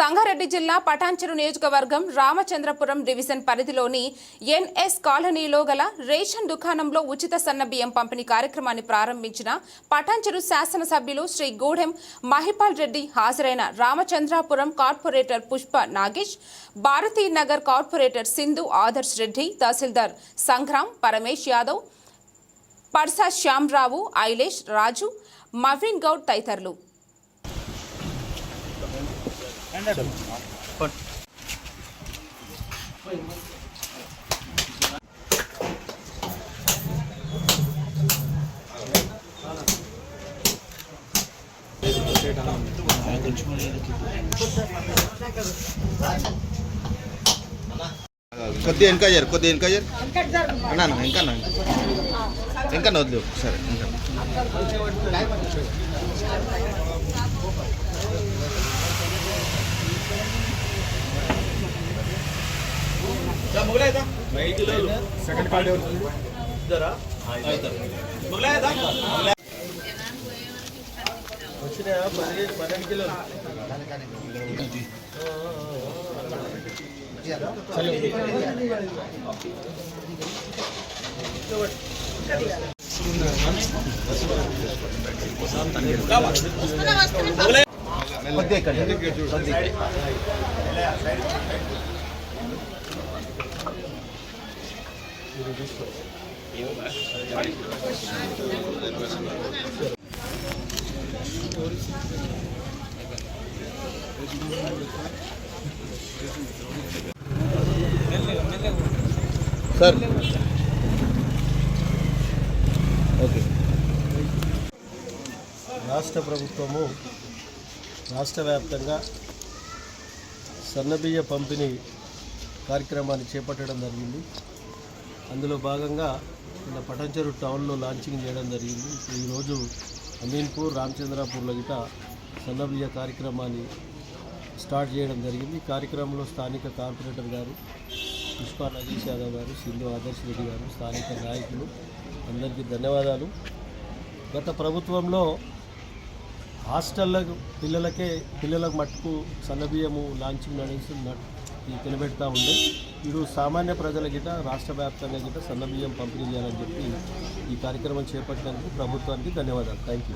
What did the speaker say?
సంగారెడ్డి జిల్లా పటాన్చెరు నియోజకవర్గం రామచంద్రపురం డివిజన్ పరిధిలోని ఎన్ఎస్ కాలనీలో గల రేషన్ దుకాణంలో ఉచిత సన్నబియ్యం పంపిణీ కార్యక్రమాన్ని ప్రారంభించిన పటాన్చెరు శాసనసభ్యులు శ్రీ గూడెం మహిపాల్ రెడ్డి హాజరైన రామచంద్రాపురం కార్పొరేటర్ పుష్ప నాగేష్, భారతీనగర్ కార్పొరేటర్ సింధు ఆదర్శ్ రెడ్డి, తహసీల్దార్ సంగ్రామ్ పరమేశ్ యాదవ్, పర్సా శ్యామరావు, ఐలేష్ రాజు, మవిన్ గౌడ్ తదితరులు. కొద్దిగా ఇంకా అన్నా ఇంకా వద్దు సరే సెకండ్ కార్డ్ వచ్చినాయా 12 కిలోలు సార్ ఓకే. రాష్ట్ర ప్రభుత్వము రాష్ట్ర వ్యాప్తంగా సన్నబియ్య పంపిణీ కార్యక్రమాన్ని చేపట్టడం జరిగింది. అందులో భాగంగా నిన్న పటాన్చెరు టౌన్లో లాంచింగ్ చేయడం జరిగింది. ఈరోజు అమీన్పూర్, రామచంద్రాపూర్లో గిట సన్నబియ్య కార్యక్రమాన్ని స్టార్ట్ చేయడం జరిగింది. ఈ కార్యక్రమంలో స్థానిక కార్పొరేటర్ గారు పుష్ప నాగేష్ యాదవ్ గారు, సింధు ఆదర్శ్ రెడ్డి గారు, స్థానిక నాయకులు అందరికీ ధన్యవాదాలు. గత ప్రభుత్వంలో హాస్టళ్ళకు పిల్లలకు మట్టుకు సన్నబియ్యము లాంచింగ్ నడిచి నిలబెడతా ఉండే. ఇప్పుడు సామాన్య ప్రజల గిట రాష్ట్ర వ్యాప్తంగా గిట సన్నబియ్యం పంపిణీ చేయాలని చెప్పి ఈ కార్యక్రమం చేపట్టినందుకు ప్రభుత్వానికి ధన్యవాదాలు. Thank you.